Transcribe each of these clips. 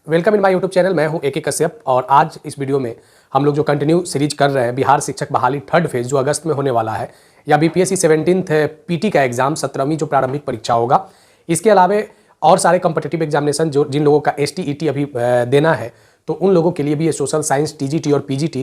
Welcome in my YouTube channel. मैं हूं AK Kashyap और आज इस वीडियो में हम लोग जो कंटिन्यू सीरीज कर रहे हैं बिहार शिक्षक बहाली थर्ड फेज जो अगस्त में होने वाला है, या BPSC 17th PT का एग्जाम 17वीं जो प्रारंभिक परीक्षा होगा, इसके अलावा और सारे कॉम्पिटिटिव एग्जामिनेशन जो जिन लोगों का ST ET अभी देना है तो उन लोगों के लिए भी ये सोशल साइंस TGT और PGT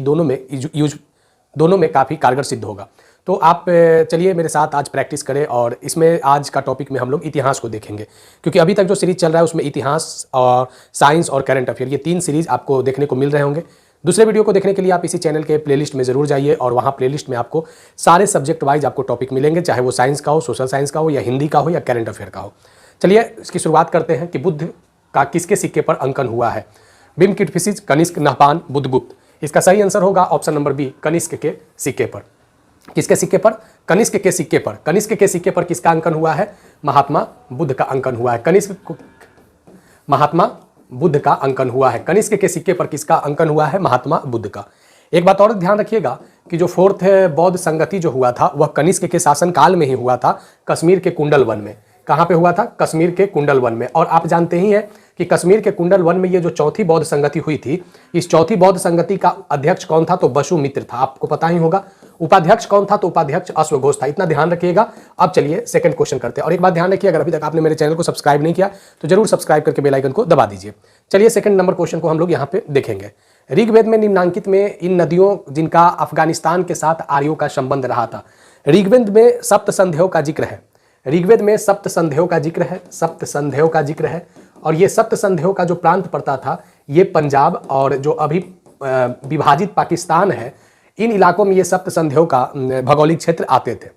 दोनों में काफ़ी कारगर सिद्ध होगा। तो आप चलिए मेरे साथ आज प्रैक्टिस करें और इसमें आज का टॉपिक में हम लोग इतिहास को देखेंगे, क्योंकि अभी तक जो सीरीज चल रहा है उसमें इतिहास और साइंस और करंट अफेयर ये तीन सीरीज आपको देखने को मिल रहे होंगे। दूसरे वीडियो को देखने के लिए आप इसी चैनल के प्लेलिस्ट में ज़रूर जाइए और वहाँ प्लेलिस्ट में आपको सारे सब्जेक्ट वाइज आपको टॉपिक मिलेंगे, चाहे वो साइंस का हो, सोशल साइंस का हो, या हिंदी का हो, या करंट अफेयर का हो। चलिए इसकी शुरुआत करते हैं कि बुद्ध का किसके सिक्के पर अंकन हुआ है। बिम किटफिसिस, कनिष्क, नहपान, बुद्धगुप्त। इसका सही आंसर होगा ऑप्शन नंबर बी, कनिष्क के सिक्के पर। किसके सिक्के पर? कनिष्क के सिक्के पर। कनिष्क के सिक्के पर किसका अंकन हुआ है? महात्मा बुद्ध का अंकन हुआ है। कनिष्क महात्मा बुद्ध का अंकन हुआ है। कनिष्क के सिक्के पर किसका अंकन हुआ है? महात्मा बुद्ध का। एक बात और ध्यान रखिएगा कि जो फोर्थ बौद्ध संगति जो हुआ था वह कनिष्क के शासनकाल में ही हुआ था, कश्मीर के कुंडल वन में। कहाँ पे हुआ था? कश्मीर के कुंडल वन में। और आप जानते ही हैं कि कश्मीर के कुंडल वन में ये जो चौथी बौद्ध संगति हुई थी, इस चौथी बौद्ध संगति का अध्यक्ष कौन था? तो वसुमित्र था, आपको पता ही होगा। उपाध्यक्ष कौन था? तो उपाध्यक्ष अश्वघोष था। इतना ध्यान रखिएगा। अब चलिए सेकंड क्वेश्चन करते हैं। और एक बात ध्यान रखिए, अगर अभी तक आपने मेरे चैनल को सब्सक्राइब नहीं किया तो जरूर सब्सक्राइब करके बेल आइकन को दबा दीजिए। चलिए सेकंड नंबर क्वेश्चन को हम लोग यहाँ पे देखेंगे। ऋग्वेद में निम्नांकित में इन नदियों जिनका अफगानिस्तान के साथ आर्यों का संबंध रहा था। ऋग्वेद में सप्त संध्याओं का जिक्र है। ऋग्वेद में सप्त संध्याओं का जिक्र है। सप्त संध्याओं का जिक्र है। और ये सप्त संध्याओं का जो प्रांत पड़ता था ये पंजाब और जो अभी विभाजित पाकिस्तान है, इन इलाकों में ये सप्त संध्याओं का भौगोलिक क्षेत्र आते थे।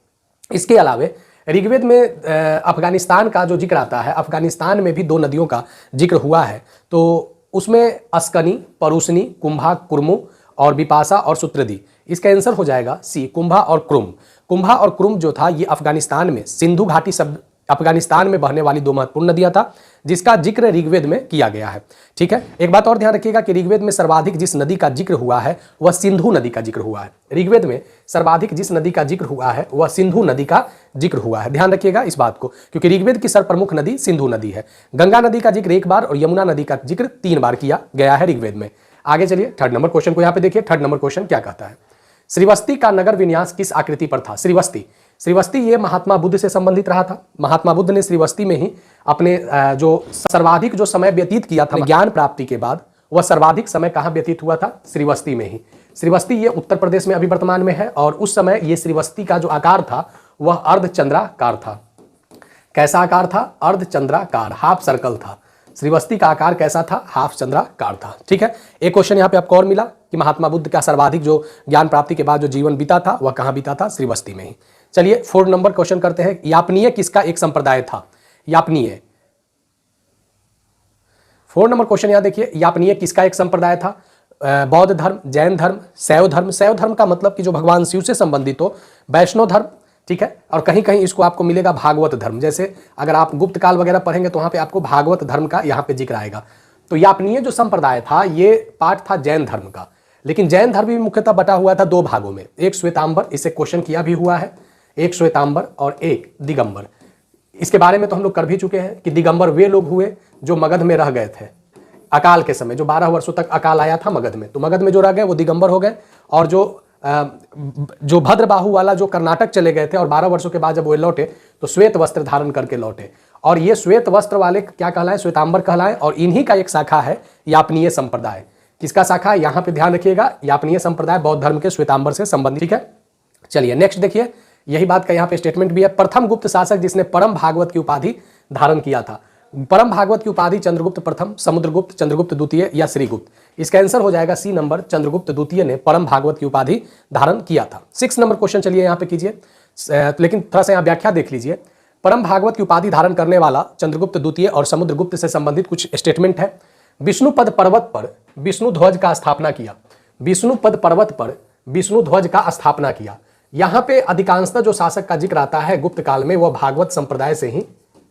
इसके अलावा ऋग्वेद में अफगानिस्तान का जो जिक्र आता है, अफगानिस्तान में भी दो नदियों का जिक्र हुआ है। तो उसमें अस्कनी, परुशनी, कुंभा, कुर्मु और विपाशा और सूत्रदी। इसका आंसर हो जाएगा सी, कुंभा और क्रुम। कुंभा और क्रुम जो था ये अफगानिस्तान में सिंधु घाटी सब अफगानिस्तान में बहने वाली दो महत्वपूर्ण नदियां था, जिसका जिक्र ऋग्वेद में किया गया है। ठीक है, एक बात और ध्यान रखिएगा कि ऋग्वेद में सर्वाधिक जिस नदी का जिक्र हुआ है वह सिंधु नदी का जिक्र हुआ है। ऋग्वेद में सर्वाधिक जिस नदी का जिक्र हुआ है वह सिंधु नदी का जिक्र हुआ है। ध्यान रखिएगा इस बात को, क्योंकि ऋग्वेद की सर्वप्रमुख नदी सिंधु नदी है। गंगा नदी का जिक्र एक बार और यमुना नदी का जिक्र 3 बार किया गया है ऋग्वेद में। आगे चलिए थर्ड नंबर क्वेश्चन को यहाँ पे देखिए। थर्ड नंबर क्वेश्चन क्या कहता है? श्रीवस्ती का नगर विन्यास किस आकृति पर था? श्रीवस्ती ये महात्मा बुद्ध से संबंधित रहा था। महात्मा बुद्ध ने श्रीवस्ती में ही अपने जो सर्वाधिक जो समय व्यतीत किया था ज्ञान प्राप्ति के बाद, वह सर्वाधिक समय कहाँ व्यतीत हुआ था? श्रीवस्ती में ही। श्रीवस्ती ये उत्तर प्रदेश में अभी वर्तमान में है और उस समय ये श्रीवस्ती का जो आकार था वह अर्धचंद्राकार था। कैसा आकार था? अर्धचंद्राकार, हाफ सर्कल था। श्रीवस्ती का आकार कैसा था? हाफ चंद्राकार था। ठीक है, एक क्वेश्चन यहाँ पे आपको और मिला कि महात्मा बुद्ध का सर्वाधिक जो ज्ञान प्राप्ति के बाद जो जीवन बीता था वह कहाँ बीता था? श्रीवस्ती में ही। चलिए 4 नंबर क्वेश्चन करते हैं। यापनीय किसका एक संप्रदाय था? यापनीय। 4 नंबर क्वेश्चन यहाँ देखिए, यापनीय किसका एक संप्रदाय था? बौद्ध धर्म, जैन धर्म, शैव धर्म। शैव धर्म का मतलब कि जो भगवान शिव से संबंधित हो। वैष्णव धर्म, ठीक है, और कहीं कहीं इसको आपको मिलेगा भागवत धर्म। जैसे अगर आप गुप्त काल वगैरह पढ़ेंगे तो वहाँ पे आपको भागवत धर्म का यहाँ पे जिक्र आएगा। तो यापनीय जो संप्रदाय था ये पार्ट था जैन धर्म का, लेकिन जैन धर्म भी मुख्यतः बटा हुआ था 2 भागों में। एक श्वेतांबर, इसे क्वेश्चन किया भी हुआ है, एक श्वेतांबर और एक दिगंबर। इसके बारे में तो हम लोग कर भी चुके हैं कि दिगंबर वे लोग हुए जो मगध में रह गए थे अकाल के समय, जो 12 वर्षों तक अकाल आया था मगध में, तो मगध में जो रह गए वो दिगंबर हो गए। और जो भद्रबाहु वाला जो कर्नाटक चले गए थे और 12 वर्षों के बाद जब वो लौटे तो श्वेत वस्त्र धारण करके लौटे, और ये श्वेत वस्त्र वाले क्या कहलाए? श्वेतांबर कहलाए। और इन्हीं का एक शाखा है यापनीय संप्रदाय। किसका शाखा है? यहाँ पे ध्यान रखिएगा, यापनीय संप्रदाय बौद्ध धर्म के श्वेतांबर से संबंधित। ठीक है, चलिए नेक्स्ट देखिए, यही बात का यहाँ पे स्टेटमेंट भी है। प्रथम गुप्त शासक जिसने परम भागवत की उपाधि धारण किया था। परम भागवत की उपाधि चंद्रगुप्त प्रथम, समुद्रगुप्त, चंद्रगुप्त द्वितीय या श्रीगुप्त। इसका आंसर हो जाएगा सी नंबर, चंद्रगुप्त द्वितीय ने परम भागवत की उपाधि धारण किया था। 6 नंबर क्वेश्चन चलिए यहाँ पे कीजिए, लेकिन थोड़ा सा यहाँ व्याख्या देख लीजिए। परम भागवत की उपाधि धारण करने वाला चंद्रगुप्त द्वितीय और समुद्रगुप्त से संबंधित कुछ स्टेटमेंट है। विष्णुपद पर्वत पर विष्णु ध्वज का स्थापना किया। विष्णुपद पर्वत पर विष्णु ध्वज का स्थापना किया। यहाँ पे अधिकांशतः जो शासक का जिक्र आता है गुप्त काल में वह भागवत संप्रदाय से ही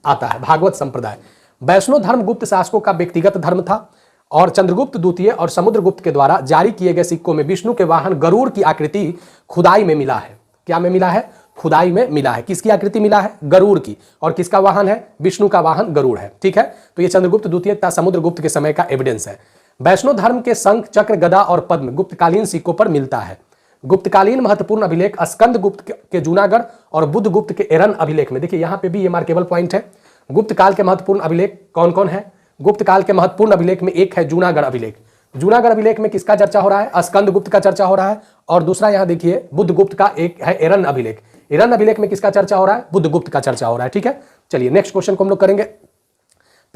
आता है, भागवत संप्रदाय। वैष्णव धर्म गुप्त शासकों का व्यक्तिगत धर्म था और चंद्रगुप्त द्वितीय और समुद्रगुप्त के द्वारा जारी किए गए सिक्कों में विष्णु के वाहन गरुड़ की आकृति खुदाई में मिला है। क्या में मिला है? खुदाई में मिला है। किसकी आकृति मिला है? गरुड़ की। और किसका वाहन है? विष्णु का वाहन गरुड़ है। ठीक है, तो ये चंद्रगुप्त द्वितीय तथा समुद्रगुप्त के समय का एविडेंस है। वैष्णव धर्म के शंख, चक्र, गदा और पद्म गुप्तकालीन सिक्कों पर मिलता है। गुप्तकालीन महत्वपूर्ण अभिलेख स्कंद गुप्त के जूनागढ़ और बुद्ध गुप्त के एरन अभिलेख में, देखिए यहां पे भी ये मार्केबल पॉइंट है। गुप्त काल के महत्वपूर्ण अभिलेख कौन कौन है? गुप्त काल के महत्वपूर्ण अभिलेख में एक है जूनागढ़ अभिलेख। जूनागढ़ अभिलेख में किसका चर्चा हो रहा है? स्कंद गुप्त का चर्चा हो रहा है। और दूसरा यहां देखिए बुद्ध गुप्त का एक है एरन अभिलेख। एरन अभिलेख में किसका चर्चा हो रहा है? बुद्ध गुप्त का चर्चा हो रहा है। ठीक है, चलिए नेक्स्ट क्वेश्चन को हम लोग करेंगे।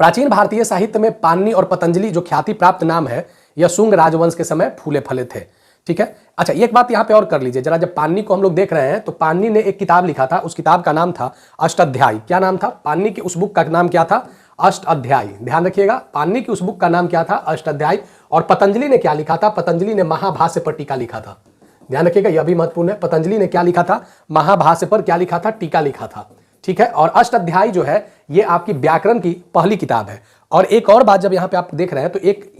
प्राचीन भारतीय साहित्य में पाणिनि और पतंजलि जो ख्याति प्राप्त नाम है, यह शुंग राजवंश के समय फूले फले थे। ठीक है, अच्छा एक बात यहां पे और कर लीजिए जरा, जब पाणिनि को हम लोग देख रहे हैं तो पाणिनि ने एक किताब लिखा था, उस किताब का नाम था अष्टाध्यायी। क्या नाम था? पाणिनि की उस बुक का नाम क्या था? अष्टाध्यायी। ध्यान रखिएगा, पाणिनि की उस बुक का नाम क्या था? अष्टाध्यायी। और पतंजलि ने क्या लिखा था? पतंजलि ने महाभाष्य पर टीका लिखा था। ध्यान रखिएगा, यह भी महत्वपूर्ण है। पतंजलि ने क्या लिखा था? महाभाष्य पर क्या लिखा था? टीका लिखा था। ठीक है, और अष्टाध्यायी जो है ये आपकी व्याकरण की पहली किताब है। और एक और बात जब यहाँ पे आप देख रहे हैं तो एक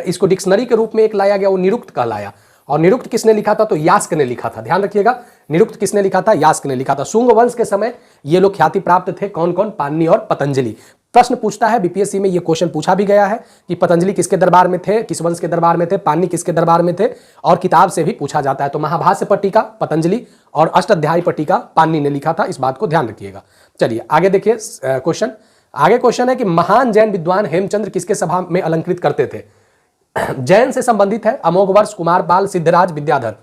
इसको डिक्शनरी के रूप में एक लाया गया, वो निरुक्त कहलाया। और निरुक्त किसने लिखा था? तो यास्क ने लिखा था। ध्यान रखिएगा, निरुक्त किसने लिखा था? यास्क ने लिखा था। शुंग वंश के समय ये लोग ख्याति प्राप्त थे। कौन कौन? पाणिनि और पतंजलि। प्रश्न पूछता है बीपीएससी में, ये क्वेश्चन पूछा भी गया है कि पतंजलि किसके दरबार में थे, किस वंश के दरबार में थे, पाणिनि किसके दरबार में थे, और किताब से भी पूछा जाता है। तो महाभाष्य पर टीका पतंजलि और अष्टाध्यायी पर टीका पाणिनि ने लिखा था। इस बात को ध्यान रखिएगा। चलिए आगे देखिए क्वेश्चन। आगे क्वेश्चन है कि महान जैन विद्वान हेमचंद्र किसके सभा में अलंकृत करते थे? जैन से संबंधित है अमोघवर्ष, कुमारपाल, सिद्धराज, विद्याधर।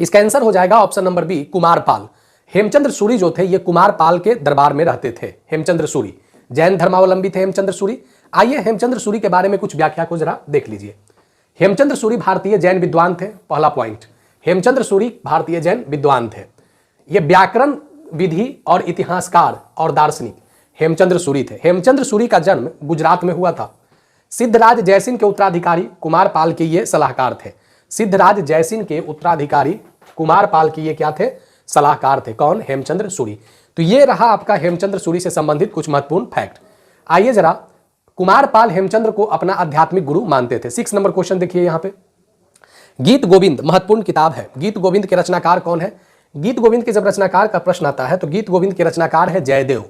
इसका आंसर हो जाएगा option number B, Kumarpal. Hemchandra Suri जो थे ये कुमारपाल के दरबार में रहते थे। हेमचंद्र सूरी जैन धर्मावलंबी थे हेमचंद्र सूरी। आइए हेमचंद्र सूरी के बारे में कुछ व्याख्या को जरा देख लीजिए। हेमचंद्र सूरी भारतीय जैन विद्वान थे। पहला पॉइंट, हेमचंद्र सूरी भारतीय जैन विद्वान थे। ये व्याकरण विधि और इतिहासकार और दार्शनिक हेमचंद्र सूरी थे। हेमचंद्र सूरी का जन्म गुजरात में हुआ था। सिद्धराज जयसिंह के उत्तराधिकारी कुमारपाल के ये सलाहकार थे। सिद्धराज जयसिंह के उत्तराधिकारी कुमारपाल के ये क्या थे? सलाहकार थे। कौन? हेमचंद्र सूरी। तो ये रहा आपका हेमचंद्र सूरी से संबंधित कुछ महत्वपूर्ण फैक्ट। आइए जरा, कुमारपाल हेमचंद्र को अपना आध्यात्मिक गुरु मानते थे। 6 नंबर क्वेश्चन देखिए यहाँ पे। गीत गोविंद महत्वपूर्ण किताब है। गीत गोविंद के रचनाकार कौन है? गीत गोविंद के जब रचनाकार का प्रश्न आता है तो गीत गोविंद के रचनाकार है जयदेव।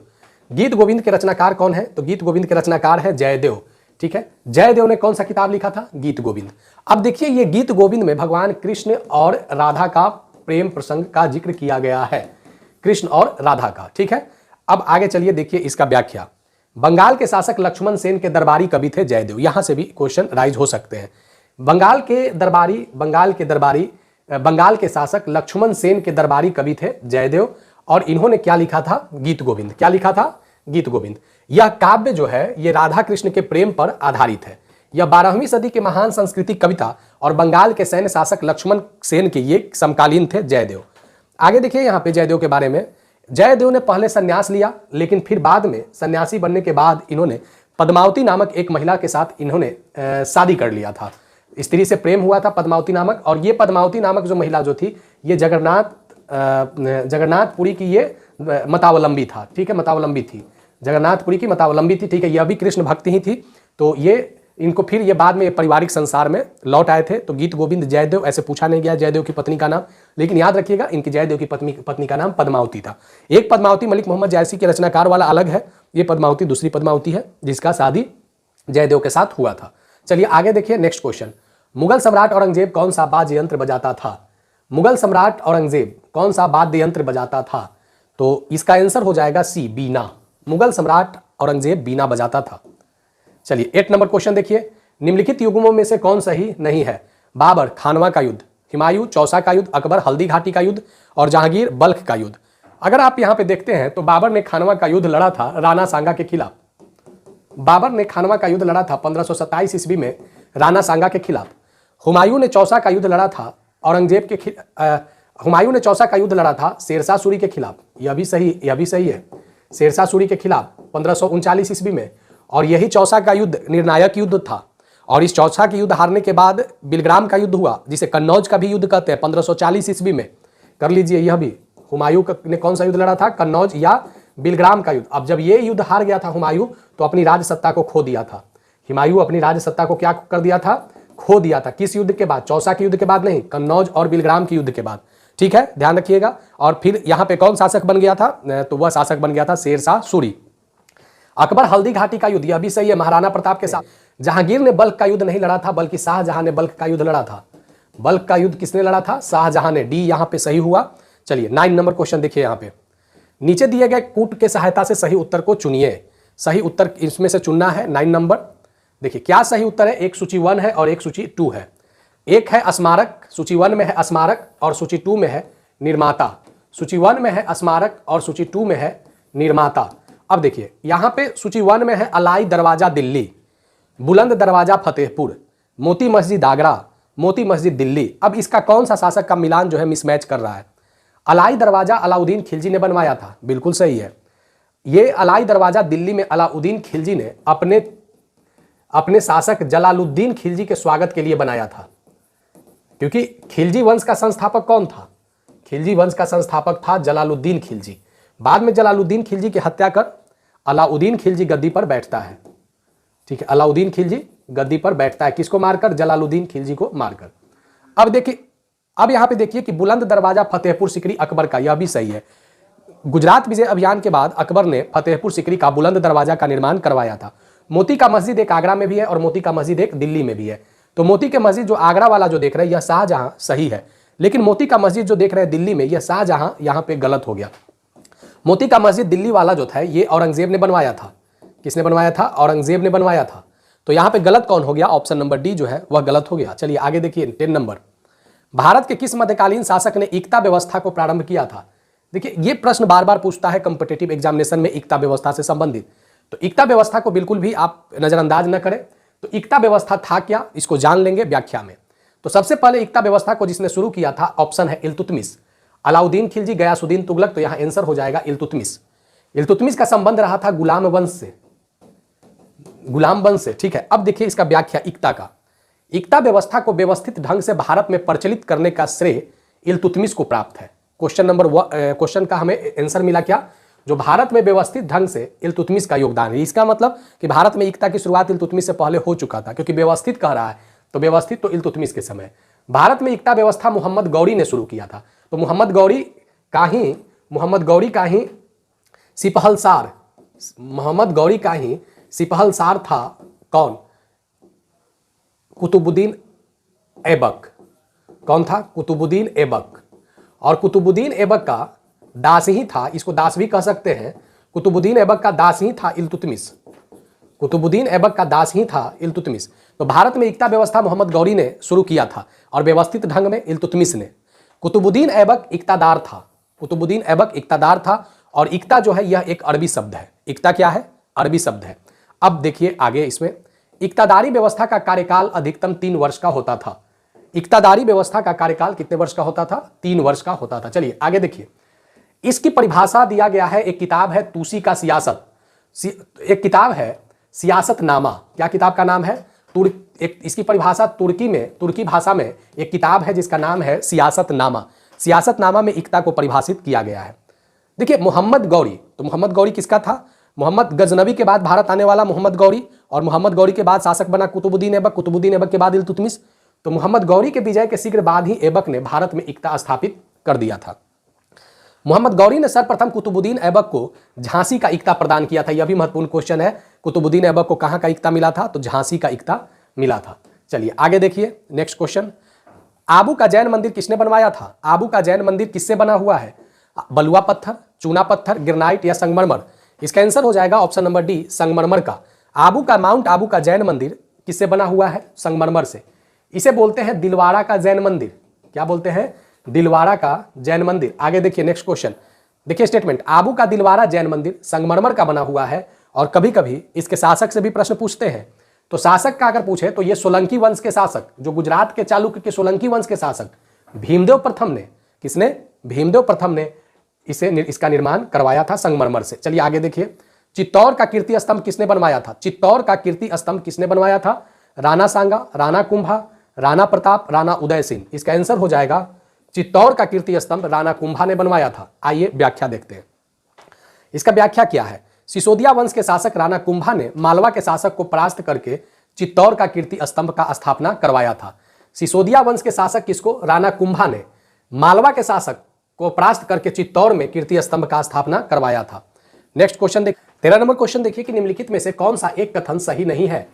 गीत गोविंद के रचनाकार कौन है? तो गीत गोविंद के रचनाकार है जयदेव। ठीक है, जयदेव ने कौन सा किताब लिखा था? गीत गोविंद। अब देखिए ये गीत गोविंद में भगवान कृष्ण और राधा का प्रेम प्रसंग का जिक्र किया गया है। कृष्ण और राधा का। ठीक है, अब आगे चलिए देखिए इसका व्याख्या। बंगाल के शासक लक्ष्मण सेन के दरबारी कवि थे जयदेव। यहां से भी क्वेश्चन राइज हो सकते हैं। बंगाल के शासक लक्ष्मण सेन के दरबारी कवि थे जयदेव और इन्होंने क्या लिखा था? गीत गोविंद। क्या लिखा था? गीत गोविंद। यह काव्य जो है ये राधा कृष्ण के प्रेम पर आधारित है। यह 12वीं सदी के महान संस्कृति कविता और बंगाल के सैन्य शासक लक्ष्मण सेन के ये समकालीन थे जयदेव। आगे देखिए यहाँ पे जयदेव के बारे में। जयदेव ने पहले संन्यास लिया, लेकिन फिर बाद में सन्यासी बनने के बाद इन्होंने पद्मावती नामक एक महिला के साथ इन्होंने शादी कर लिया था। स्त्री से प्रेम हुआ था पद्मावती नामक, और ये पद्मावती नामक जो महिला जो थी ये जगन्नाथपुरी की ये मतावलंबी था। ठीक है, मतावलंबी थी, जगन्नाथपुरी की मतावलंबी थी। ठीक है, यह भी कृष्ण भक्ति ही थी। तो ये इनको फिर ये बाद में पारिवारिक संसार में लौट आए थे। तो गीत गोविंद जयदेव ऐसे पूछा नहीं गया जयदेव की पत्नी का नाम, लेकिन याद रखिएगा इनकी जयदेव की पत्नी का नाम पद्मावती था। एक पद्मावती मलिक मोहम्मद जायसी के रचनाकार वाला अलग है, ये पद्मावती दूसरी पद्मावती है जिसका शादी जयदेव के साथ हुआ था। चलिए आगे देखिए नेक्स्ट क्वेश्चन। मुगल सम्राट औरंगजेब कौन सा वाद्य यंत्र बजाता था? मुगल सम्राट औरंगजेब कौन सा वाद्य यंत्र बजाता था? तो इसका आंसर हो जाएगा सी, बीना। मुगल सम्राट औरंगजेब बीना बजाता था। चलिए 8 नंबर क्वेश्चन देखिए। निम्नलिखित युग्मों में से कौन सही नहीं है? बाबर खानवा का युद्ध, हुमायूं चौसा का युद्ध, अकबर हल्दी घाटी का युद्ध और जहांगीर बल्ख का युद्ध। अगर आप यहां पे देखते हैं तो बाबर ने खानवा का युद्ध लड़ा था राणा सांगा के खिलाफ। बाबर ने खानवा का युद्ध लड़ा था 1527 ईस्वी में राणा सांगा के खिलाफ। हुमायूं ने चौसा का युद्ध लड़ा था औरंगजेब के हुमायूं ने चौसा का युद्ध लड़ा था शेरशाह सूरी के खिलाफ। यह भी सही है, शेरशाह सूरी के खिलाफ 1539 ईस्वी में। और यही चौसा का युद्ध निर्णायक युद्ध था। और इस चौसा के युद्ध हारने के बाद बिलग्राम का युद्ध हुआ, जिसे कन्नौज का भी युद्ध कहते हैं, 1540 ईस्वी में। कर लीजिए यह भी। हुमायूं ने कौन सा युद्ध लड़ा था? कन्नौज या बिलग्राम का युद्ध। अब जब ये युद्ध हार गया था हुमायूं तो अपनी राजसत्ता को खो दिया था। हुमायूं अपनी राजसत्ता को क्या कर दिया था? खो दिया था। किस युद्ध के बाद? चौसा के युद्ध के बाद नहीं, कन्नौज और बिलग्राम के युद्ध के बाद। ठीक है, ध्यान रखिएगा। और फिर यहां पे कौन शासक बन गया था, तो वह शासक बन गया था शेरशाह सूरी। अकबर हल्दी घाटी का युद्ध, यह भी सही है, महाराणा प्रताप के साथ। जहांगीर ने बल्क का युद्ध नहीं लड़ा था, बल्कि शाहजहां ने बल्क का युद्ध लड़ा था। बल्क का युद्ध किसने लड़ा था, शाहजहां ने। डी यहां पे सही हुआ। चलिए 9 नंबर क्वेश्चन देखिए यहां पे, नीचे दिए गए कूट के सहायता से सही उत्तर को चुनिए। सही उत्तर इसमें से चुनना है 9 नंबर। देखिए क्या सही उत्तर है, एक सूची 1 है और एक सूची 2 है। एक है स्मारक, सूची 1 में है स्मारक और सूची 2 में है निर्माता। सूची 1 में है स्मारक और सूची 2 में है निर्माता। अब देखिए यहां पे सूची 1 में है अलाई दरवाजा दिल्ली, बुलंद दरवाजा फतेहपुर, मोती मस्जिद आगरा, मोती मस्जिद दिल्ली। अब इसका कौन सा शासक का मिलान जो है मिसमैच कर रहा है। अलाई दरवाजा अलाउद्दीन खिलजी ने बनवाया था, बिल्कुल सही है। ये अलाई दरवाजा दिल्ली में अलाउद्दीन खिलजी ने अपने शासक जलालुद्दीन खिलजी के स्वागत के लिए बनाया था, क्योंकि खिलजी वंश का संस्थापक कौन था, खिलजी वंश का संस्थापक था जलालुद्दीन खिलजी। बाद में जलालुद्दीन खिलजी की हत्या कर अलाउद्दीन खिलजी गद्दी पर बैठता है। ठीक है, अलाउद्दीन खिलजी गद्दी पर बैठता है, किसको मारकर, जलालुद्दीन खिलजी को मारकर। अब देखिए, अब यहां पे देखिए कि बुलंद दरवाजा फतेहपुर सिकरी अकबर का, यह भी सही है। गुजरात विजय अभियान के बाद अकबर ने फतेहपुर सिकरी का बुलंद दरवाजा का निर्माण करवाया था। मोती का मस्जिद एक आगरा में भी है और मोती का मस्जिद एक दिल्ली में भी है। तो मोती के मस्जिद जो आगरा वाला जो देख रहे हैं यह शाहजहां सही है, लेकिन मोती का मस्जिद जो देख रहे हैं दिल्ली में, यह शाहजहां यहां पे गलत हो गया। मोती का मस्जिद दिल्ली वाला जो था ये औरंगजेब ने बनवाया था। किसने बनवाया था, औरंगजेब ने बनवाया था। तो यहां पे गलत कौन हो गया, ऑप्शन नंबर डी जो है वह गलत हो गया। चलिए आगे देखिए 10 नंबर, भारत के किस मध्यकालीन शासक ने एकता व्यवस्था को प्रारंभ किया था। देखिए ये प्रश्न बार बार पूछता है कॉम्पिटिटिव एग्जामिनेशन में एकता व्यवस्था से संबंधित। तो एकता व्यवस्था को बिल्कुल भी आप नजरअंदाज न करें। तो एकता व्यवस्था था क्या, इसको जान लेंगे व्याख्या में। तो सबसे पहले एकता व्यवस्था को जिसने शुरू किया था, ऑप्शन है इल्तुतमिश, अलाउद्दीन खिलजी, गयासुद्दीन तुगलक। तो यहां आंसर हो जाएगा इल्तुतमिश। इल्तुतमिश का संबंध रहा था गुलाम वंश से, गुलाम वंश से। ठीक है, अब देखिए इसका व्याख्या एकता का। एकता व्यवस्था को व्यवस्थित ढंग से भारत में प्रचलित करने का श्रेय इल्तुतमिश को प्राप्त है। क्वेश्चन का हमें आंसर मिला क्या, जो भारत में व्यवस्थित ढंग से इल्तुतमिश का योगदान है। इसका मतलब कि भारत में एकता की शुरुआत इल्तुतमिश से पहले हो चुका था, क्योंकि व्यवस्थित कह रहा है तो व्यवस्थित तो इल्तुतमिश के समय। भारत में एकता व्यवस्था मोहम्मद गौरी ने शुरू किया था। तो मोहम्मद गौरी का ही सिपहलसार, मोहम्मद गौरी का ही सिपहलसार था कौन, कुतुबुद्दीन ऐबक। कौन था, कुतुबुद्दीन ऐबक। और कुतुबुद्दीन ऐबक का दास ही था, इसको दास भी कह सकते हैं, कुतुबुद्दीन ऐबक का दास ही था इल्तुतमिश। कुतुबुद्दीन ऐबक का दास ही था इल्तुतमिश। तो भारत में एकता व्यवस्था मोहम्मद गौरी ने शुरू किया था और व्यवस्थित ढंग में इल्तुतमिश ने। कुतुबुद्दीन ऐबक इक्तादार था, कुतुबुद्दीन ऐबक इक्तादार था। और इक्ता जो है यह एक अरबी शब्द है। इक्ता क्या है, अरबी शब्द है। अब देखिए आगे इसमें, इक्तादारी व्यवस्था का कार्यकाल अधिकतम 3 वर्ष का होता था। इक्तादारी व्यवस्था का कार्यकाल कितने वर्ष का होता था, 3 वर्ष का होता था। चलिए आगे देखिए, इसकी परिभाषा दिया गया है, एक किताब है तूसी का सियासत, एक किताब है सियासतनामा। क्या किताब का नाम है, इसकी परिभाषा तुर्की भाषा में एक किताब है जिसका नाम है सियासतनामा। सियासतनामा में एकता को परिभाषित किया गया है। देखिए मोहम्मद गौरी, तो मोहम्मद गौरी किसका था, मोहम्मद गजनबी के बाद भारत आने वाला मोहम्मद गौरी, और मोहम्मद गौरी के बाद शासक बना कुतुबुद्दीन ऐबक, कुतुबुद्दीन ऐबक के बाद इल्तुतमिश। तो मोहम्मद गौरी के विजय के शीघ्र बाद ही ऐबक ने भारत में एकता स्थापित कर दिया था। मोहम्मद गौरी ने सर्वप्रथम कुतुबुद्दीन ऐबक को झांसी का एकता प्रदान किया था। यह भी महत्वपूर्ण क्वेश्चन है, कुतुबुद्दीन ऐबक को कहां का एकता मिला था, तो झांसी का एकता मिला था। चलिए आगे देखिए नेक्स्ट क्वेश्चन, आबू का जैन मंदिर किसने बनवाया था। आबू का जैन मंदिर किससे बना हुआ है, बलुआ पत्थर, चूना पत्थर, ग्रेनाइट या संगमरमर। इसका आंसर हो जाएगा ऑप्शन नंबर डी, संगमरमर का। माउंट आबू का जैन मंदिर किससे बना हुआ है, संगमरमर से। इसे बोलते हैं दिलवाड़ा का जैन मंदिर। क्या बोलते हैं, दिलवाड़ा का जैन मंदिर। आगे देखिए नेक्स्ट क्वेश्चन, देखिए स्टेटमेंट, आबू का दिलवाड़ा जैन मंदिर संगमरमर का बना हुआ है। और कभी कभी इसके शासक से भी प्रश्न पूछते हैं। तो शासक का अगर पूछे तो ये सोलंकी वंश के शासक, जो गुजरात के चालुक्य के सोलंकी वंश के शासक भीमदेव प्रथम ने, किसने, भीमदेव प्रथम ने इसका निर्माण करवाया था संगमरमर से। चलिए आगे देखिए, चित्तौड़ का कीर्ति स्तंभ किसने बनवाया था। चित्तौड़ का कीर्ति स्तंभ किसने बनवाया था, राणा सांगा, राणा कुंभा, राणा प्रताप, राणा उदय सिंह। इसका आंसर हो जाएगा चित्तौड़ का कीर्ति स्तंभ राणा कुंभा ने बनवाया था। आइए व्याख्या देखते हैं, इसका व्याख्या क्या है। सिसोदिया वंश के शासक राणा कुंभा ने मालवा के शासक को परास्त करके चित्तौड़ का कीर्ति स्तंभ का स्थापना करवाया था। सिसोदिया वंश के शासक किसको, राणा कुंभा ने मालवा के शासक को परास्त करके चित्तौड़ में कीर्ति स्तंभ का स्थापना करवाया था? नेक्स्ट क्वेश्चन देख 13 नंबर क्वेश्चन देखिए कि निम्नलिखित में से कौन सा एक कथन सही नहीं है?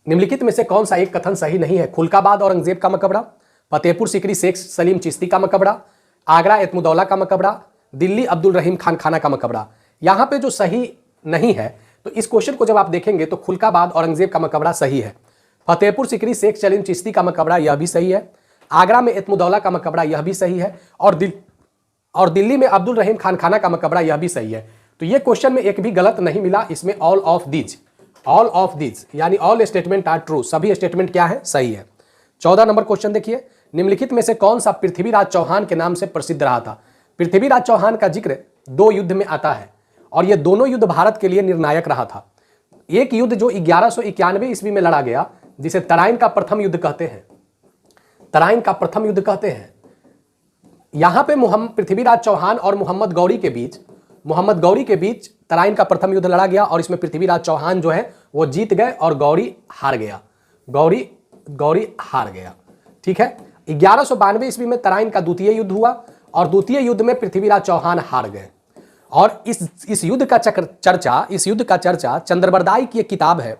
निम्नलिखित में से कौन सा एक कथन सही नहीं है? खुलकाबाद औरंगजेब का मकबरा, फतेहपुर सीकरी शेख सलीम चिश्ती का मकबरा, आगरा एतमुद्दौला का मकबरा, दिल्ली अब्दुल रहीम खान खाना का मकबरा। यहां पे जो सही नहीं है, तो इस क्वेश्चन को जब आप देखेंगे तो खुलकाबाद औरंगजेब का मकबरा सही है, फतेहपुर सीकरी शेख सलीम चिश्ती का मकबरा यह भी सही है, आगरा में एतमुद्दौला का मकबरा यह भी सही है, और दिल्ली में अब्दुल रहीम खान खाना का मकबरा यह भी सही है। तो ये क्वेश्चन में एक भी गलत नहीं मिला, इसमें ऑल ऑफ दीज यानी ऑल स्टेटमेंट आर ट्रू, सभी स्टेटमेंट क्या है? सही है। 14 नंबर क्वेश्चन देखिए, निम्नलिखित में से कौन सा पृथ्वीराज चौहान के नाम से प्रसिद्ध रहा था? पृथ्वीराज चौहान का जिक्र 2 युद्ध में आता है और ये दोनों युद्ध भारत के लिए निर्णायक रहा था। एक युद्ध जो 1191 ईस्वी में लड़ा गया, जिसे तराइन का प्रथम युद्ध कहते हैं, तराइन का प्रथम युद्ध कहते हैं। यहां पे पृथ्वीराज चौहान और मोहम्मद गौरी के बीच तराइन का प्रथम युद्ध लड़ा गया और इसमें पृथ्वीराज चौहान जो है वो जीत गए और गौरी हार गया। ठीक है, 1192 ईस्वी में तराइन का द्वितीय युद्ध हुआ और द्वितीय युद्ध में पृथ्वीराज चौहान हार गए। और इस युद्ध का चर्चा चंद्रबरदाई की एक किताब है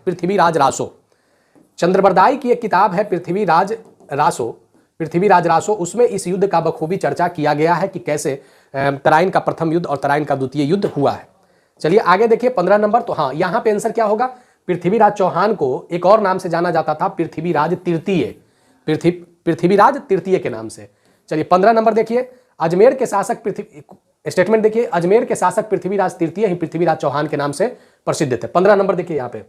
पृथ्वीराज रासो, उसमें इस युद्ध का बखूबी चर्चा किया गया है कि कैसे तराइन का प्रथम युद्ध और तराइन का द्वितीय युद्ध हुआ है। चलिए आगे देखिए 15 नंबर। तो हाँ, यहां पे आंसर क्या होगा? पृथ्वीराज चौहान को एक और नाम से जाना जाता था, पृथ्वीराज तृतीय के नाम से। चलिए 15 नंबर देखिए, अजमेर के शासक पृथ्वीराज तृतीय ही पृथ्वीराज चौहान के नाम से प्रसिद्ध थे। 15 नंबर देखिए यहाँ पे,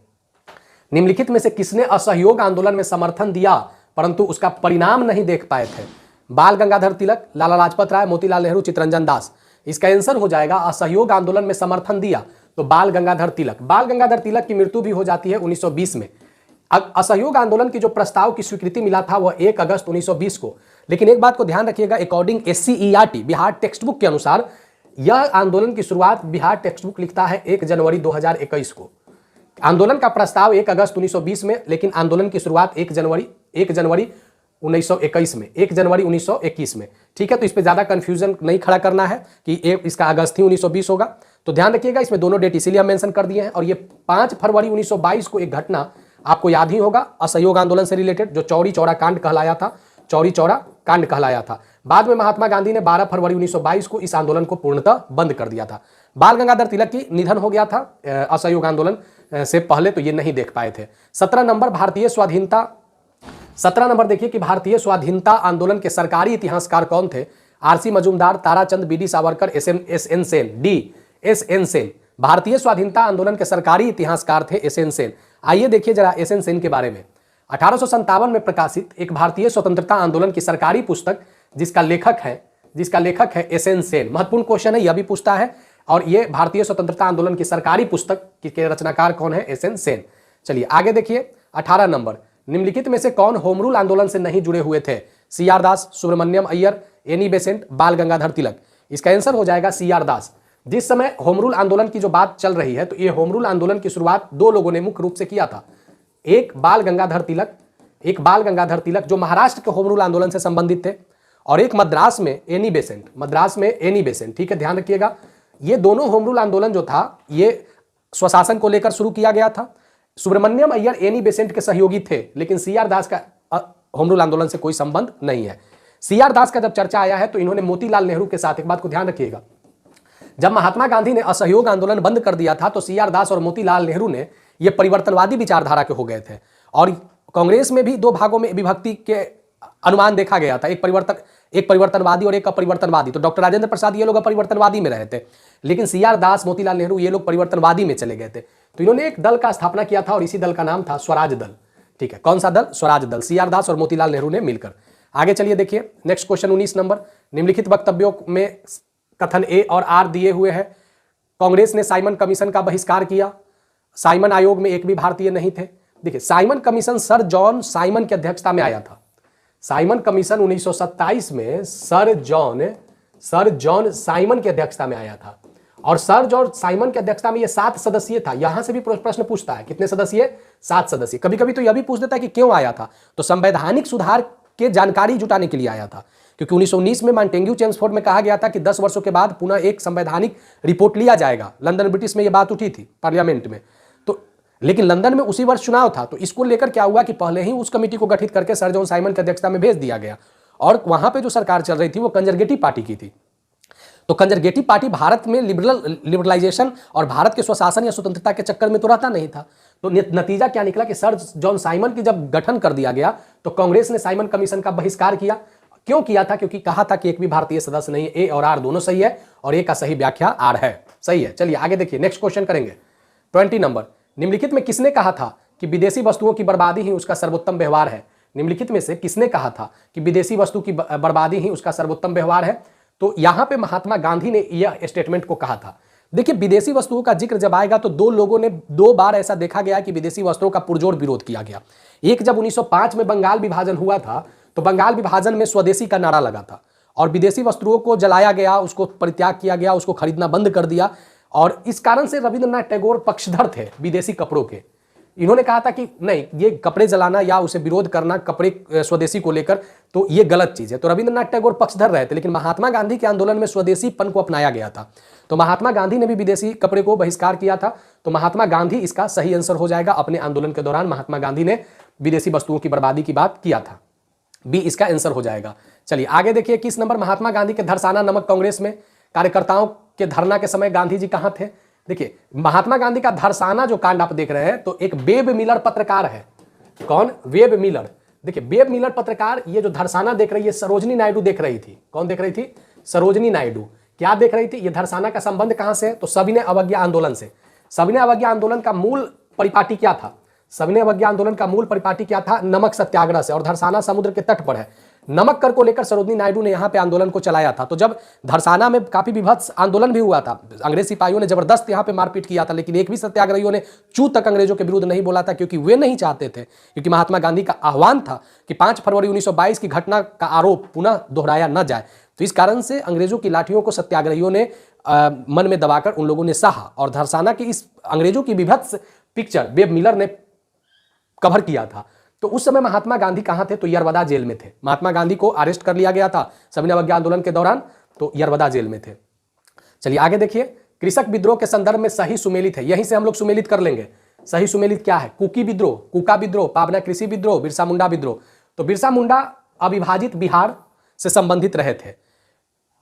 निम्नलिखित में से किसने असहयोग आंदोलन में समर्थन दिया परंतु उसका परिणाम नहीं देख पाए थे? बाल गंगाधर तिलक, लाला लाजपत राय, मोतीलाल नेहरू, चित्तरंजन दास। इसका आंसर हो जाएगा असहयोग आंदोलन में समर्थन दिया तो बाल गंगाधर तिलक की मृत्यु भी हो जाती है 1920 में। असहयोग आंदोलन की जो प्रस्ताव की स्वीकृति मिला था वह 1 अगस्त 1920 को। लेकिन एक बात को ध्यान रखिएगा, according SCERT Bihar text book के अनुसार यह आंदोलन की शुरुआत बिहार टेक्स्ट बुक लिखता है 1 जनवरी 2021 को। आंदोलन का प्रस्ताव 1 अगस्त 1920 में, लेकिन आंदोलन की शुरुआत 1 जनवरी 1921 में। ठीक है, तो इस पे ज्यादा कंफ्यूजन नहीं खड़ा करना है कि इसका अगस्त ही 1920 होगा। तो ध्यान रखिएगा, इसमें दोनों डेट इसीलिए हम मेंशन कर दिए हैं। और ये 5 फरवरी 1922 को एक घटना आपको याद ही होगा असहयोग आंदोलन से रिलेटेड, जो चौरी चौरा कांड कहलाया था। बाद में महात्मा गांधी ने 12 फरवरी 1922 को इस आंदोलन को पूर्णतः बंद कर दिया था। बाल गंगाधर तिलक की निधन हो गया था असहयोग आंदोलन से पहले, तो ये नहीं देख पाए थे। 17 नंबर देखिए कि भारतीय स्वाधीनता आंदोलन के सरकारी इतिहासकार कौन थे? RC Majumdar, Tarachand, BD Savarkar, SN Sen. भारतीय स्वाधीनता आंदोलन के सरकारी इतिहासकार थे SN सेन। आइए देखिए जरा SN सेन के बारे में। 1857 में प्रकाशित एक भारतीय स्वतंत्रता आंदोलन की सरकारी पुस्तक जिसका लेखक है SN सेन। महत्वपूर्ण क्वेश्चन है, यह भी पूछता है। और ये भारतीय स्वतंत्रता आंदोलन की सरकारी पुस्तक के रचनाकार कौन है? SN सेन। चलिए आगे देखिए 18 नंबर, निम्नलिखित में से कौन होम रूल आंदोलन से नहीं जुड़े हुए थे? CR दास, सुब्रमण्यम अय्यर, एनी बेसेंट, बाल गंगाधर तिलक। इसका आंसर हो जाएगा CR दास। जिस समय होम रूल आंदोलन की जो बात चल रही है, तो ये होम रूल आंदोलन की शुरुआत 2 लोगों ने मुख्य रूप से किया था। एक बाल गंगाधर तिलक जो महाराष्ट्र के होम रूल आंदोलन से संबंधित थे, और एक मद्रास में एनी बेसेंट। ठीक है, ध्यान रखिएगा, ये दोनों होम रूल आंदोलन जो था ये स्वशासन को लेकर शुरू किया गया था। सुब्रमण्यम अय्यर एनी बेसेंट के सहयोगी थे, लेकिन CR दास का होम रूल आंदोलन से कोई संबंध नहीं है। CR दास का जब चर्चा आया है तो इन्होंने मोतीलाल नेहरू के साथ, एक बात को ध्यान रखिएगा, जब महात्मा गांधी ने असहयोग आंदोलन बंद कर दिया था तो CR दास और मोतीलाल नेहरू ने ये परिवर्तनवादी विचारधारा के हो गए थे। और कांग्रेस में भी 2 भागों में विभक्ति के अनुमान देखा गया था, एक परिवर्तनवादी और एक अपरिवर्तनवादी। तो डॉक्टर राजेंद्र प्रसाद ये लोग अपरिवर्तनवादी में रहे थे, लेकिन CR दास, मोतीलाल नेहरू ये लोग परिवर्तनवादी में चले गए थे। तो इन्होंने एक दल का स्थापना किया था और इसी दल का नाम था स्वराज दल। ठीक है, कौन सा दल? स्वराज दल। CR दास और मोतीलाल नेहरू ने मिलकर। आगे चलिए देखिए नेक्स्ट क्वेश्चन 19 नंबर, निम्नलिखित वक्तव्यों में कथन A और R दिए हुए हैं। कांग्रेस ने साइमन कमीशन का बहिष्कार किया। साइमन आयोग में एक भी भारतीय नहीं थे। देखिए, Simon commission sir John Simon की अध्यक्षता में आया था। साइमन कमीशन 1927 में सर जॉन साइमन की अध्यक्षता में आया था। और सर जॉन साइमन की अध्यक्षता में यह 7 सदस्यीय था। यहां से भी प्रश्न पूछता है कितने सदस्यीय? 7 सदस्यीय। कभी कभी तो यह भी पूछ देता है कि क्यों आया था, तो संवैधानिक सुधार के जानकारी जुटाने के लिए आया था, क्योंकि 1919 में मॉन्टेग्यू चेम्सफोर्ड में कहा गया था कि 10 वर्षों के बाद पुनः एक संवैधानिक रिपोर्ट लिया जाएगा। लंदन ब्रिटिश में यह बात उठी थी पार्लियामेंट में। तो लेकिन लंदन में उसी वर्ष चुनाव था, तो इसको लेकर क्या हुआ कि पहले ही उस कमेटी को गठित करके सर जॉन साइमन की अध्यक्षता में भेज दिया गया, और वहां पे जो सरकार चल रही थी वो कंजर्वेटिव पार्टी की थी। तो कंजर्वेटिव पार्टी भारत में लिबरलाइजेशन और भारत के स्वशासन या स्वतंत्रता के चक्कर में तो रहता नहीं था। तो नतीजा क्या निकला कि सर जॉन साइमन की जब गठन कर दिया गया तो कांग्रेस ने साइमन कमीशन का बहिष्कार किया। क्यों किया था? क्योंकि कहा था कि एक भी भारतीय सदस्य नहीं है, ए और आर दोनों सही है, और ए का सही व्याख्या आर है, सही है। चलिए आगे देखिए, नेक्स्ट क्वेश्चन करेंगे। 20 नंबर, निम्नलिखित में किसने कहा था कि विदेशी वस्तुओं की बर्बादी ही उसका सर्वोत्तम व्यवहार है? निम्नलिखित में से किसने कहा था कि विदेशी वस्तु की बर्बादी ही उसका सर्वोत्तम व्यवहार है? तो यहां पे महात्मा गांधी ने यह स्टेटमेंट को कहा था। देखिए, विदेशी वस्तुओं का जिक्र जब आएगा तो दो लोगों ने 2 बार ऐसा देखा गया कि विदेशी वस्त्रों का पुरजोर विरोध किया गया। एक जब 1905 में बंगाल विभाजन हुआ था तो बंगाल विभाजन में स्वदेशी का नारा लगा था और विदेशी वस्त्रों को जलाया गया, उसको परित्याग किया गया, उसको खरीदना बंद कर दिया। और इस कारण से रविंद्रनाथ टैगोर पक्षधर थे विदेशी कपड़ों के। इन्होंने कहा था कि नहीं, ये कपड़े जलाना या उसे विरोध करना कपड़े स्वदेशी को लेकर, तो ये गलत चीज है। तो रविंद्रनाथ टैगोर पक्षधर रहे थे, लेकिन महात्मा गांधी के आंदोलन में स्वदेशीपन को अपनाया गया था। तो महात्मा गांधी ने भी विदेशी कपड़े को बहिष्कार किया था। तो महात्मा गांधी इसका सही आंसर हो जाएगा। अपने आंदोलन के दौरान महात्मा गांधी ने विदेशी वस्तुओं की बर्बादी की बात किया था, बी इसका आंसर हो जाएगा। चलिए आगे देखिए, किस नंबर, महात्मा गांधी के धरसाना नमक कांग्रेस में कार्यकर्ताओं के धरना के समय गांधी जी कहां थे? देखिए, महात्मा गांधी का धरसाना जो कांड आप देख रहे हैं, तो एक वेब मिलर पत्रकार है। कौन? Web Miller. देखिए, वेब मिलर पत्रकार, ये जो धरसाना देख रही है सरोजनी नायडू देख रही थी। कौन देख रही थी? सरोजनी नायडू। क्या देख रही थी? ये धरसाना का संबंध कहां से है? तो सविनय अवज्ञा आंदोलन से। सविनय अवज्ञा आंदोलन का मूल परिपाटी क्या था? सविनय अवज्ञा आंदोलन का मूल परिपाटी क्या था? नमक सत्याग्रह से। और धरसाना समुद्र के तट पर है। नमक कर को लेकर सरोजनी नायडू ने यहां पे आंदोलन को चलाया था। तो जब धरसाना में काफी विभत्स आंदोलन भी हुआ था, अंग्रेज सिपाहियों ने जबरदस्त यहां पे मारपीट किया था, लेकिन एक भी सत्याग्रहियों ने चू तक अंग्रेजों के विरुद्ध नहीं बोला था, क्योंकि वे नहीं चाहते थे, क्योंकि महात्मा गांधी का आह्वान था कि 5 फरवरी 1922 की घटना का आरोप पुनः दोहराया न जाए। तो इस कारण से अंग्रेजों की लाठियों को सत्याग्रहियों ने मन में दबाकर उन लोगों ने सहा, और धरसाना की इस अंग्रेजों की विभत्स पिक्चर वेब मिलर ने कवर किया था। तो उस समय महात्मा गांधी कहां थे? तो यरवदा जेल में थे। महात्मा गांधी को अरेस्ट कर लिया गया था सविनय अवज्ञा आंदोलन के दौरान, तो यरवदा जेल में थे। चलिए आगे देखिए, कृषक विद्रोह के संदर्भ में सही सुमेलित है। यहीं से हम लोग सुमेलित कर लेंगे। सही सुमेलित क्या है? कुकी विद्रोह, कुका विद्रोह, पाबना कृषि विद्रोह, बिरसा मुंडा विद्रोह। तो बिरसा मुंडा अविभाजित बिहार से संबंधित रहे थे।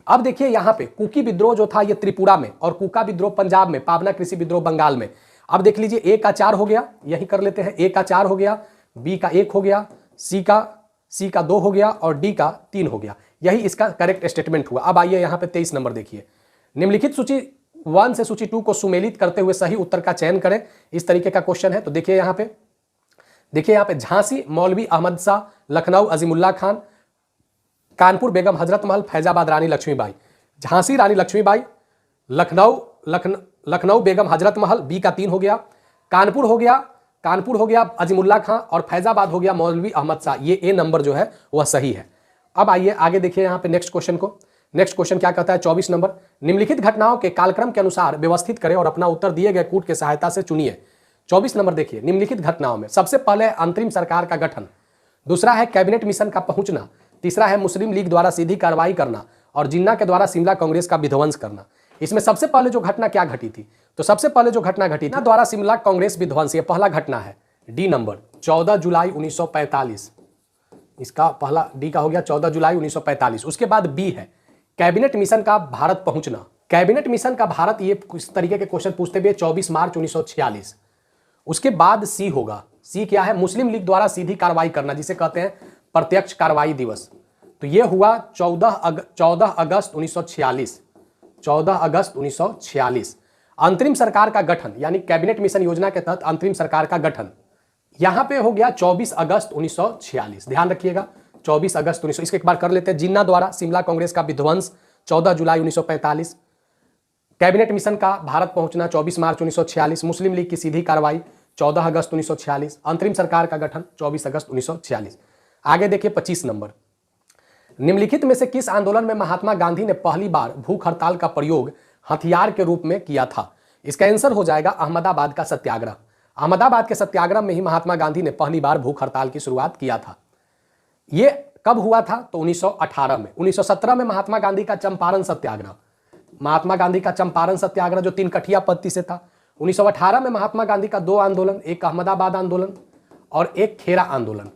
अब देखिए यहां पे कुकी विद्रोह जो था ये त्रिपुरा में, और कुका विद्रोह पंजाब में, पाबना कृषि विद्रोह बंगाल में। अब देख लीजिए, ए का 4 हो गया, यही कर लेते हैं। ए का 4 हो गया, बी का 1 हो गया, सी का 2 हो गया, और डी का 3 हो गया। यही इसका करेक्ट स्टेटमेंट हुआ। अब आइए यहां पे 23 नंबर देखिए, निम्नलिखित सूची 1 से सूची 2 को सुमेलित करते हुए सही उत्तर का चयन करें। इस तरीके का क्वेश्चन है। तो देखिए यहां पे झांसी मौलवी अहमद शाह, लखनऊ अजीमुल्ला खान, कानपुर बेगम हजरत महल, फैजाबाद रानी लक्ष्मीबाई। झांसी रानी लक्ष्मीबाई, लखनऊ बेगम हजरत महल, बी का 3 हो गया, कानपुर हो गया अजीमुल्ला खां, और फैजाबाद हो गया मौलवी अहमद शाह। ये ए नंबर जो है वह सही है। अब आइए आगे देखिए यहाँ पे नेक्स्ट क्वेश्चन को। नेक्स्ट क्वेश्चन क्या कहता है? 24 नंबर, निम्नलिखित घटनाओं के कालक्रम के अनुसार व्यवस्थित करें और अपना उत्तर दिए गए कूट की सहायता से चुनिए। 24 नंबर देखिए, निम्नलिखित घटनाओं में सबसे पहले अंतरिम सरकार का गठन, दूसरा है कैबिनेट मिशन का पहुंचना, तीसरा है मुस्लिम लीग द्वारा सीधी कार्रवाई करना, और जिन्ना के द्वारा शिमला कांग्रेस का विध्वंस करना। इसमें सबसे पहले जो घटना क्या घटी थी? तो सबसे पहले जो घटना घटी थी द्वारा शिमला कांग्रेस विध्वंस, ये पहला घटना है। डी नंबर 14 जुलाई 1945, इसका पहला डी का हो गया 14 जुलाई 1945। उसके बाद बी है कैबिनेट मिशन का भारत पहुंचना। कैबिनेट मिशन का भारत, ये इस तरीके के क्वेश्चन पूछते हुए 24 मार्च 1946। उसके बाद सी होगा। सी क्या है? मुस्लिम लीग द्वारा सीधी कार्रवाई करना, जिसे कहते हैं प्रत्यक्ष कार्रवाई दिवस। तो यह हुआ 14 अगस्त 1946। 14 अगस्त 1946। अंतरिम सरकार का गठन, यानी कैबिनेट मिशन योजना के तहत अंतरिम सरकार का गठन, यहां पे हो गया 24 अगस्त 1946। ध्यान रखिएगा, 24 अगस्त 1900। इसके एक बार कर लेते हैं। जिन्ना द्वारा शिमला कांग्रेस का विध्वंस 14 जुलाई 1945, कैबिनेट मिशन का भारत पहुंचना 24 मार्च 1946, मुस्लिम लीग की सीधी कार्रवाई 14 अगस्त 1946, अंतरिम सरकार का गठन 24 अगस्त 1946। आगे देखिए 25 नंबर, निम्नलिखित में से किस आंदोलन में महात्मा गांधी ने पहली बार भूख हड़ताल का प्रयोग हथियार के रूप में किया था? इसका आंसर हो जाएगा अहमदाबाद का सत्याग्रह। अहमदाबाद के सत्याग्रह में ही महात्मा गांधी ने पहली बार भूख हड़ताल की शुरुआत किया था। यह कब हुआ था? तो 1918 में। 1917 में महात्मा गांधी का चंपारण सत्याग्रह, महात्मा गांधी का चंपारण सत्याग्रह जो 3 कठिया पत्ती से था। 1918 में महात्मा गांधी का 2 आंदोलन, एक अहमदाबाद आंदोलन और एक खेरा आंदोलन।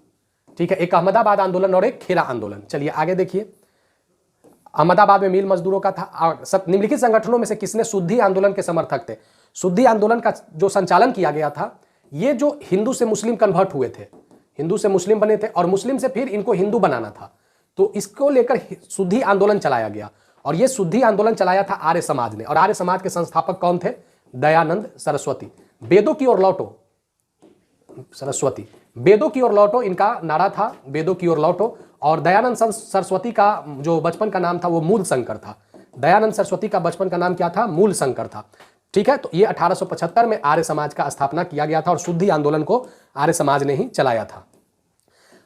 ठीक है, एक अहमदाबाद आंदोलन और एक खेरा आंदोलन। चलिए आगे देखिए, अहमदाबाद में मिल मजदूरों का था। निम्नलिखित संगठनों में से किसने शुद्धि आंदोलन के समर्थक थे? शुद्धि आंदोलन का जो संचालन किया गया था, ये जो हिंदू से मुस्लिम कन्वर्ट हुए थे, हिंदू से मुस्लिम बने थे और मुस्लिम से फिर इनको हिंदू बनाना था, तो इसको लेकर शुद्धि आंदोलन चलाया गया। और ये शुद्धि आंदोलन चलाया था आर्य समाज ने। और आर्य समाज के संस्थापक कौन थे? दयानंद सरस्वती। वेदों की ओर लौटो, सरस्वती, वेदों की ओर लौटो इनका नारा था, वेदों की ओर लौटो। और दयानंद सरस्वती का जो बचपन का नाम था वो मूल शंकर था। दयानंद सरस्वती का बचपन का नाम क्या था? मूल शंकर था। ठीक है, तो ये 1875 में आर्य समाज का स्थापना किया गया था और शुद्धि आंदोलन को आर्य समाज ने ही चलाया था।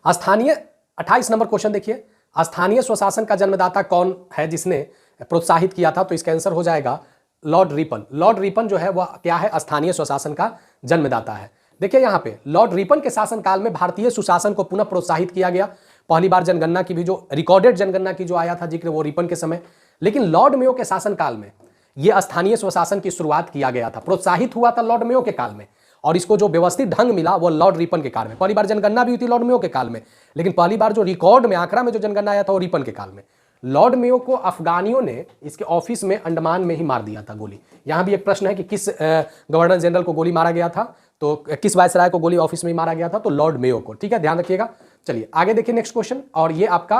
स्थानीय 28 नंबर क्वेश्चन देखिए, स्थानीय स्वशासन का जन्मदाता कौन है जिसने प्रोत्साहित किया था? तो इसका आंसर हो जाएगा लॉर्ड रिपन। लॉर्ड रिपन जो है वह क्या है? स्थानीय स्वशासन का जन्मदाता है। देखिए यहाँ पे लॉर्ड रिपन के शासनकाल में भारतीय सुशासन को पुनः प्रोत्साहित किया गया। पहली बार जनगणना की भी जो रिकॉर्डेड जनगणना की जो आया था जिक्र, वो रिपन के समय। लेकिन लॉर्ड मेयो के शासनकाल में यह स्थानीय स्वशासन की शुरुआत किया गया था, प्रोत्साहित हुआ था लॉर्ड मेयो के काल में। और इसको जो व्यवस्थित ढंग मिला वो लॉर्ड रिपन के काल में। पहली बार जनगणना भी हुई थी लॉर्ड मेयो के काल में, लेकिन पहली बार जो रिकॉर्ड में आंकड़ा में जो जनगणना आया था वो रिपन के काल में। लॉर्ड मेयो को अफगानियों ने इसके ऑफिस में अंडमान में ही मार दिया था गोली। यहां भी एक प्रश्न है कि किस गवर्नर जनरल को गोली मारा गया था? तो किस वायसराय को गोली ऑफिस में ही मारा गया था? तो लॉर्ड मेयो को। ठीक है, ध्यान रखिएगा। चलिए आगे देखिए नेक्स्ट क्वेश्चन, और ये आपका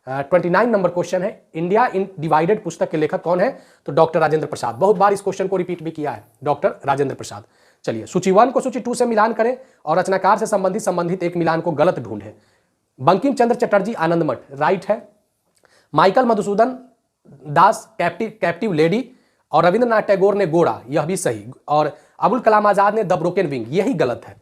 29 नंबर क्वेश्चन है। इंडिया इन डिवाइडेड पुस्तक के लेखक कौन है? तो डॉक्टर राजेंद्र प्रसाद। बहुत बार इस क्वेश्चन को रिपीट भी किया है, डॉक्टर राजेंद्र प्रसाद। चलिए सूची 1 को सूची 2 से मिलान करें और रचनाकार से संबंधित एक मिलान को गलत ढूंढें। बंकिम चंद्र चटर्जी आनंदमठ राइट है। माइकल मधुसूदन दास कैप्टिव लेडी और रविंद्रनाथ टैगोर ने गोरा, यह भी सही। और अबुल कलाम आजाद ने द ब्रोकन विंग, यही गलत है।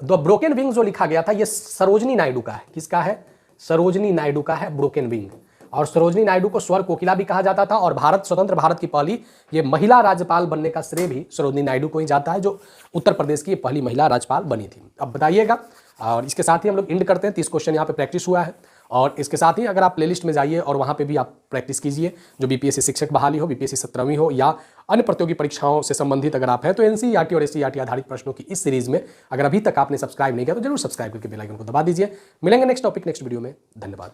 द ब्रोकन विंग जो लिखा गया था यह सरोजनी नायडू का है। किसका है? सरोजनी नायडू का है ब्रोकन विंग। और सरोजनी नायडू को स्वर कोकिला भी कहा जाता था। और स्वतंत्र भारत की पहली ये महिला राज्यपाल बनने का श्रेय भी सरोजनी नायडू को ही जाता है, जो उत्तर प्रदेश की पहली महिला राज्यपाल बनी थी। अब बताइएगा। और इसके साथ ही हम लोग एंड करते हैं। 30 क्वेश्चन यहाँ पे प्रैक्टिस हुआ है। और इसके साथ ही अगर आप प्लेलिस्ट में जाइए और वहाँ पे भी आप प्रैक्टिस कीजिए, जो बीपीएससी शिक्षक बहाली हो, बीपीएससी 17वीं हो या अन्य प्रतियोगी परीक्षाओं से संबंधित अगर आप हैं, तो एनसीईआरटी और एससीईआरटी आधारित प्रश्नों की इस सीरीज में अगर अभी तक आपने सब्सक्राइब नहीं किया तो जरूर सब्सक्राइब करके बेल आइकन को दबा दीजिए। मिलेंगे नेक्स्ट टॉपिक नेक्स्ट वीडियो में। धन्यवाद।